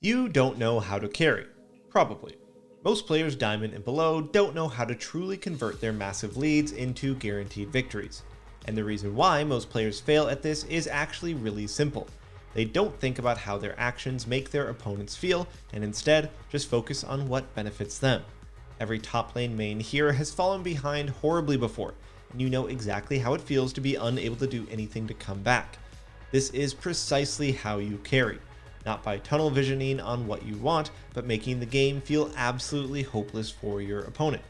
You don't know how to carry. Probably. Most players Diamond and below don't know how to truly convert their massive leads into guaranteed victories. And the reason why most players fail at this is actually really simple. They don't think about how their actions make their opponents feel, and instead just focus on what benefits them. Every top lane main here has fallen behind horribly before, and you know exactly how it feels to be unable to do anything to come back. This is precisely how you carry. Not by tunnel visioning on what you want, but making the game feel absolutely hopeless for your opponent.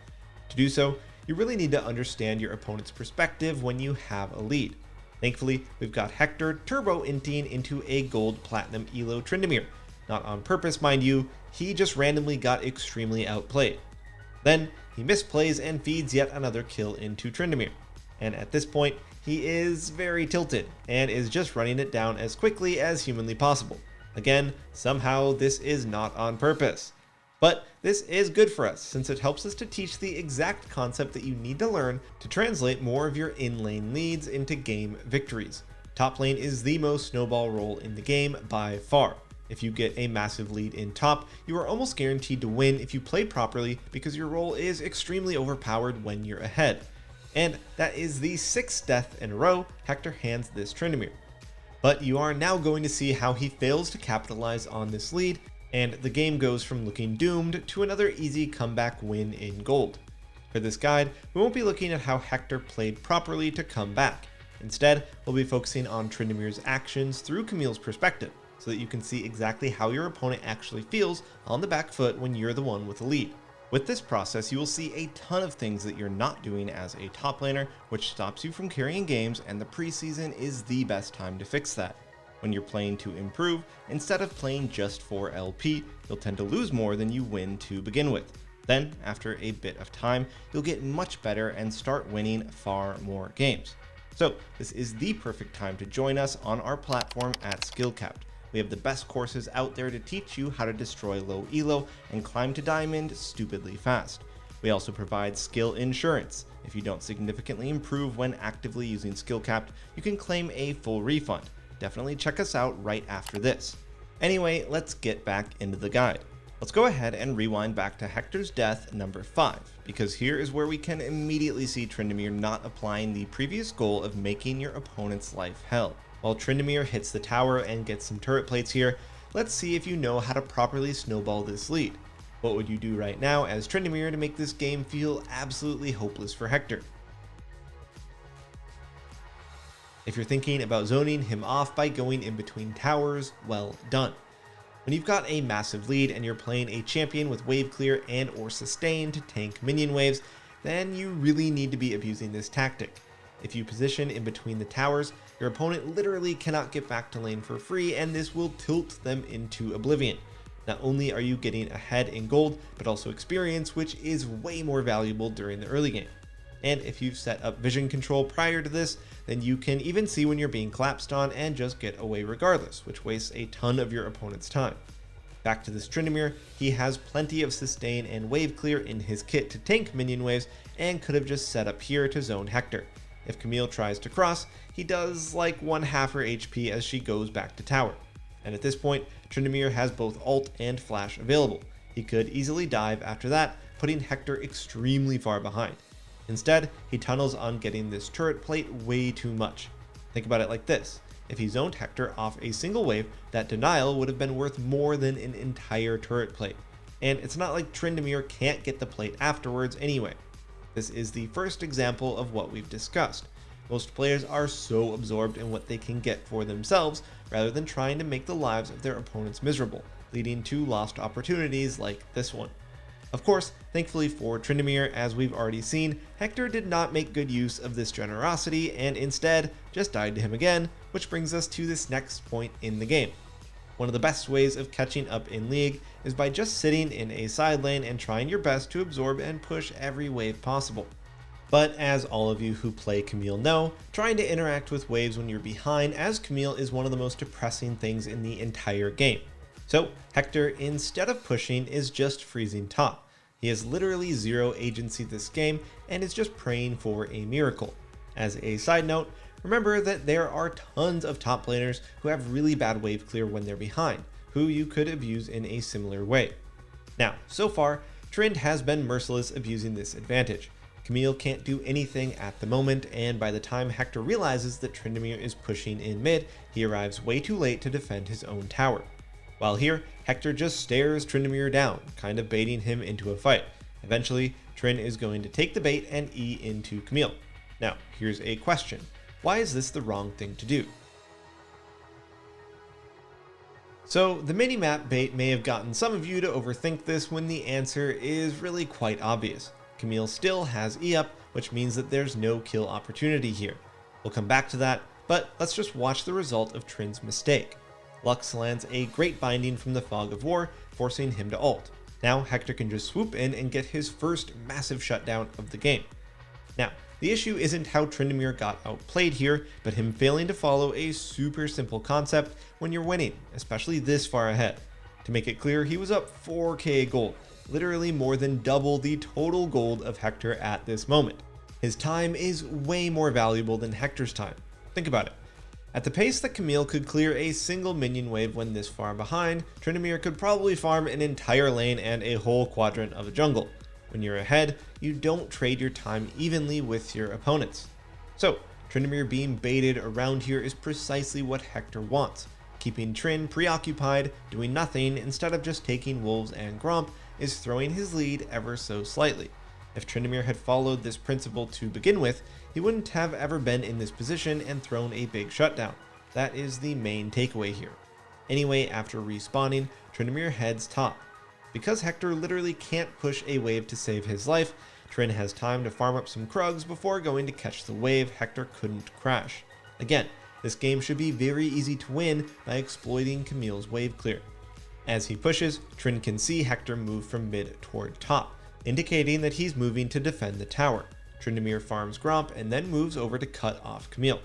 To do so, you really need to understand your opponent's perspective when you have a lead. Thankfully, we've got Hector turbo inting into a gold platinum elo Tryndamere. Not on purpose, mind you, he just randomly got extremely outplayed. Then, he misplays and feeds yet another kill into Tryndamere. And at this point, he is very tilted, and is just running it down as quickly as humanly possible. Again, somehow this is not on purpose. But this is good for us, since it helps us to teach the exact concept that you need to learn to translate more of your in-lane leads into game victories. Top lane is the most snowball role in the game by far. If you get a massive lead in top, you are almost guaranteed to win if you play properly because your role is extremely overpowered when you're ahead. And that is the 6th death in a row Hector hands this Tryndamere. But you are now going to see how he fails to capitalize on this lead, and the game goes from looking doomed to another easy comeback win in gold. For this guide, we won't be looking at how Hector played properly to come back. Instead, we'll be focusing on Tryndamere's actions through Camille's perspective, so that you can see exactly how your opponent actually feels on the back foot when you're the one with the lead. With this process, you will see a ton of things that you're not doing as a top laner, which stops you from carrying games, and the preseason is the best time to fix that. When you're playing to improve, instead of playing just for LP, you'll tend to lose more than you win to begin with. Then, after a bit of time, you'll get much better and start winning far more games. So, this is the perfect time to join us on our platform at Skillcapped. We have the best courses out there to teach you how to destroy low elo and climb to diamond stupidly fast. We also provide skill insurance. If you don't significantly improve when actively using Skillcapped, you can claim a full refund. Definitely check us out right after this. Anyway, let's get back into the guide. Let's go ahead and rewind back to Hector's death number 5, because here is where we can immediately see Tryndamere not applying the previous goal of making your opponent's life hell. While Tryndamere hits the tower and gets some turret plates here, let's see if you know how to properly snowball this lead. What would you do right now as Tryndamere to make this game feel absolutely hopeless for Hector? If you're thinking about zoning him off by going in between towers, well done. When you've got a massive lead and you're playing a champion with wave clear and or sustain to tank minion waves, then you really need to be abusing this tactic. If you position in between the towers, your opponent literally cannot get back to lane for free, and this will tilt them into oblivion. Not only are you getting ahead in gold, but also experience, which is way more valuable during the early game. And if you've set up vision control prior to this, then you can even see when you're being collapsed on and just get away regardless, which wastes a ton of your opponent's time. Back to this Tryndamere, he has plenty of sustain and wave clear in his kit to tank minion waves, and could have just set up here to zone Hector. If Camille tries to cross, he does like 1/2 her HP as she goes back to tower. And at this point, Tryndamere has both ult and flash available. He could easily dive after that, putting Hector extremely far behind. Instead, he tunnels on getting this turret plate way too much. Think about it like this. If he zoned Hector off a single wave, that denial would have been worth more than an entire turret plate. And it's not like Tryndamere can't get the plate afterwards anyway. This is the first example of what we've discussed. Most players are so absorbed in what they can get for themselves rather than trying to make the lives of their opponents miserable, leading to lost opportunities like this one. Of course, thankfully for Tryndamere, as we've already seen, Hector did not make good use of this generosity and instead just died to him again, which brings us to this next point in the game. One of the best ways of catching up in League is by just sitting in a side lane and trying your best to absorb and push every wave possible. But as all of you who play Camille know, trying to interact with waves when you're behind as Camille is one of the most depressing things in the entire game. So Hector, instead of pushing, is just freezing top. He has literally zero agency this game and is just praying for a miracle. As a side note, remember that there are tons of top laners who have really bad wave clear when they're behind, who you could abuse in a similar way. Now, so far, Trynd has been merciless abusing this advantage. Camille can't do anything at the moment, and by the time Hector realizes that Tryndamere is pushing in mid, he arrives way too late to defend his own tower. While here, Hector just stares Tryndamere down, kind of baiting him into a fight. Eventually, Trynd is going to take the bait and E into Camille. Now, here's a question. Why is this the wrong thing to do? So, the minimap bait may have gotten some of you to overthink this when the answer is really quite obvious. Camille still has E up, which means that there's no kill opportunity here. We'll come back to that, but let's just watch the result of Trynd's mistake. Lux lands a great binding from the Fog of War, forcing him to ult. Now Hector can just swoop in and get his first massive shutdown of the game. Now, the issue isn't how Tryndamere got outplayed here, but him failing to follow a super simple concept when you're winning, especially this far ahead. To make it clear, he was up 4k gold, literally more than double the total gold of Hector at this moment. His time is way more valuable than Hector's time. Think about it. At the pace that Camille could clear a single minion wave when this far behind, Tryndamere could probably farm an entire lane and a whole quadrant of a jungle. When you're ahead, you don't trade your time evenly with your opponents. So, Tryndamere being baited around here is precisely what Hector wants. Keeping Trynd preoccupied, doing nothing instead of just taking wolves and Gromp is throwing his lead ever so slightly. If Tryndamere had followed this principle to begin with, he wouldn't have ever been in this position and thrown a big shutdown. That is the main takeaway here. Anyway, after respawning, Tryndamere heads top. Because Hector literally can't push a wave to save his life, Trynd has time to farm up some Krugs before going to catch the wave Hector couldn't crash. Again, this game should be very easy to win by exploiting Camille's wave clear. As he pushes, Trynd can see Hector move from mid toward top, indicating that he's moving to defend the tower. Tryndamere farms Gromp and then moves over to cut off Camille.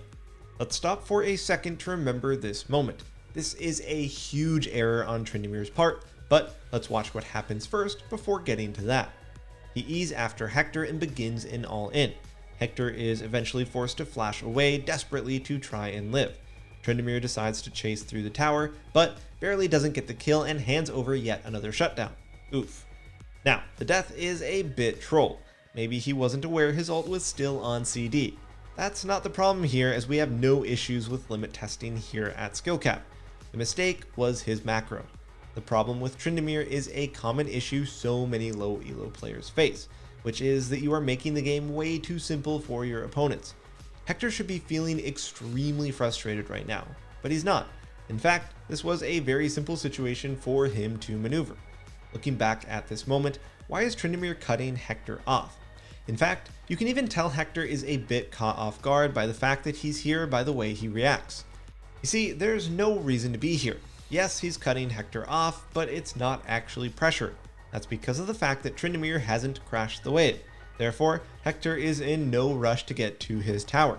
Let's stop for a second to remember this moment. This is a huge error on Tryndamere's part, but let's watch what happens first before getting to that. He E's after Hector and begins an all-in. Hector is eventually forced to flash away desperately to try and live. Tryndamere decides to chase through the tower, but barely doesn't get the kill and hands over yet another shutdown. Oof. Now, the death is a bit troll. Maybe he wasn't aware his ult was still on CD. That's not the problem here, as we have no issues with limit testing here at Skillcap. The mistake was his macro. The problem with Tryndamere is a common issue so many low elo players face, which is that you are making the game way too simple for your opponents. Hector should be feeling extremely frustrated right now, but he's not. In fact, this was a very simple situation for him to maneuver. Looking back at this moment, why is Tryndamere cutting Hector off? In fact, you can even tell Hector is a bit caught off guard by the fact that he's here by the way he reacts. You see, there's no reason to be here. Yes, he's cutting Hector off, but it's not actually pressure. That's because of the fact that Tryndamere hasn't crashed the wave. Therefore, Hector is in no rush to get to his tower.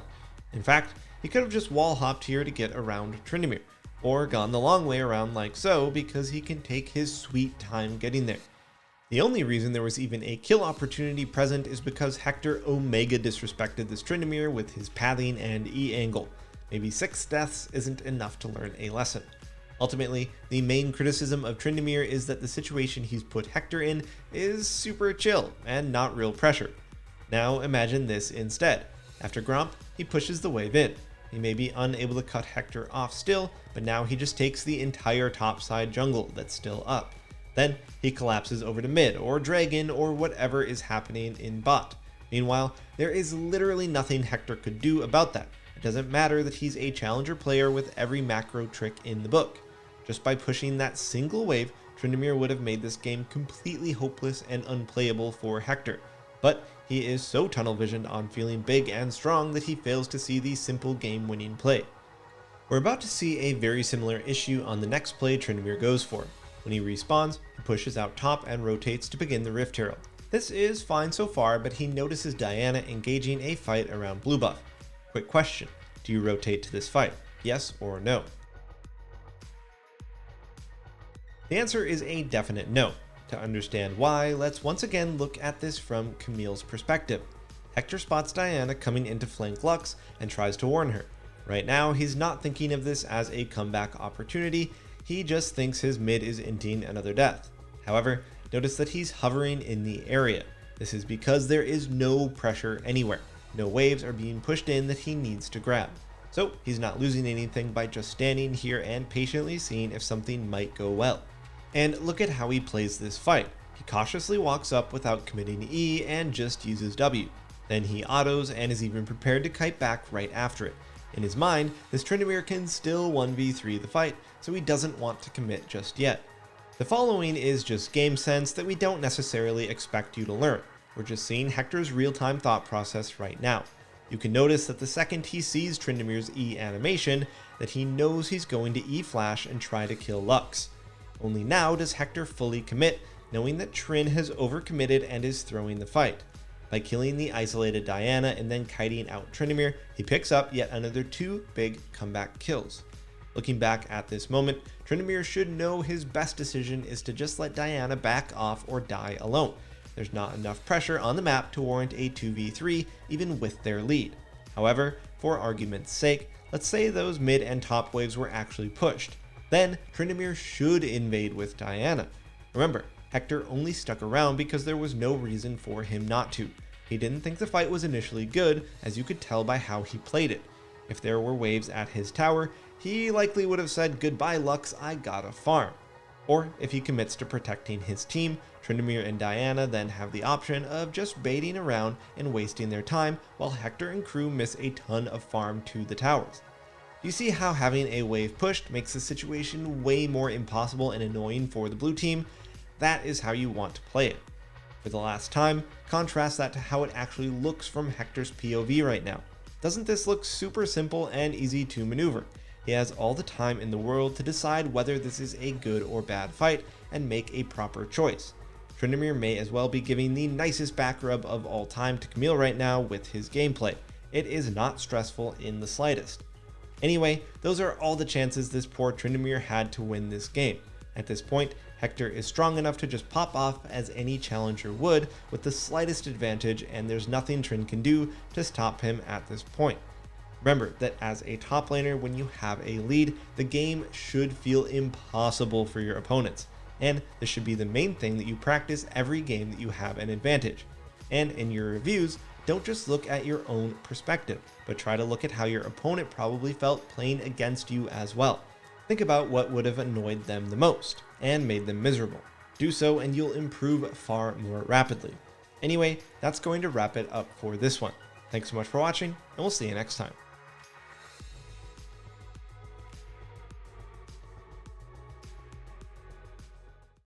In fact, he could have just wall hopped here to get around Tryndamere, or gone the long way around like so, because he can take his sweet time getting there. The only reason there was even a kill opportunity present is because Hector omega disrespected this Tryndamere with his pathing and E angle. Maybe 6 deaths isn't enough to learn a lesson. Ultimately, the main criticism of Tryndamere is that the situation he's put Hector in is super chill and not real pressure. Now imagine this instead. After Gromp, he pushes the wave in. He may be unable to cut Hector off still, but now he just takes the entire topside jungle that's still up. Then he collapses over to mid or dragon or whatever is happening in bot. Meanwhile, there is literally nothing Hector could do about that. It doesn't matter that he's a challenger player with every macro trick in the book. Just by pushing that single wave, Tryndamere would have made this game completely hopeless and unplayable for Hector. But he is so tunnel visioned on feeling big and strong that he fails to see the simple game winning play. We're about to see a very similar issue on the next play Tryndamere goes for. When he respawns, he pushes out top and rotates to begin the Rift Herald. This is fine so far, but he notices Diana engaging a fight around blue buff. Quick question, do you rotate to this fight? Yes or no? The answer is a definite no. To understand why, let's once again look at this from Camille's perspective. Hector spots Diana coming into flank Lux and tries to warn her. Right now, he's not thinking of this as a comeback opportunity. he just thinks his mid is inting another death. However, notice that he's hovering in the area. This is because there is no pressure anywhere. No waves are being pushed in that he needs to grab. So he's not losing anything by just standing here and patiently seeing if something might go well. And look at how he plays this fight. He cautiously walks up without committing E and just uses W. Then he autos and is even prepared to kite back right after it. In his mind, this Tryndamere can still 1v3 the fight, so he doesn't want to commit just yet. The following is just game sense that we don't necessarily expect you to learn. We're just seeing Hector's real-time thought process right now. You can notice that the second he sees Tryndamere's E animation, that he knows he's going to E flash and try to kill Lux. Only now does Hector fully commit, knowing that Tryn has overcommitted and is throwing the fight. By killing the isolated Diana and then kiting out Tryndamere, he picks up yet another 2 big comeback kills. Looking back at this moment, Tryndamere should know his best decision is to just let Diana back off or die alone. There's not enough pressure on the map to warrant a 2v3 even with their lead. However, for argument's sake, let's say those mid and top waves were actually pushed. Then Tryndamere should invade with Diana. Remember, Hector only stuck around because there was no reason for him not to. He didn't think the fight was initially good, as you could tell by how he played it. If there were waves at his tower, he likely would have said, "Goodbye Lux, I gotta farm." Or if he commits to protecting his team, Tryndamere and Diana then have the option of just baiting around and wasting their time while Hector and crew miss a ton of farm to the towers. You see how having a wave pushed makes the situation way more impossible and annoying for the blue team? That is how you want to play it. For the last time, contrast that to how it actually looks from Hector's POV right now. Doesn't this look super simple and easy to maneuver? He has all the time in the world to decide whether this is a good or bad fight and make a proper choice. Tryndamere may as well be giving the nicest back rub of all time to Camille right now with his gameplay. It is not stressful in the slightest. Anyway, those are all the chances this poor Tryndamere had to win this game. At this point, Hector is strong enough to just pop off as any challenger would with the slightest advantage, and there's nothing Tryn can do to stop him at this point. Remember that as a top laner, when you have a lead, the game should feel impossible for your opponents. And this should be the main thing that you practice every game that you have an advantage. And in your reviews, don't just look at your own perspective, but try to look at how your opponent probably felt playing against you as well. Think about what would have annoyed them the most and made them miserable. Do so and you'll improve far more rapidly. Anyway, that's going to wrap it up for this one. Thanks so much for watching, and we'll see you next time.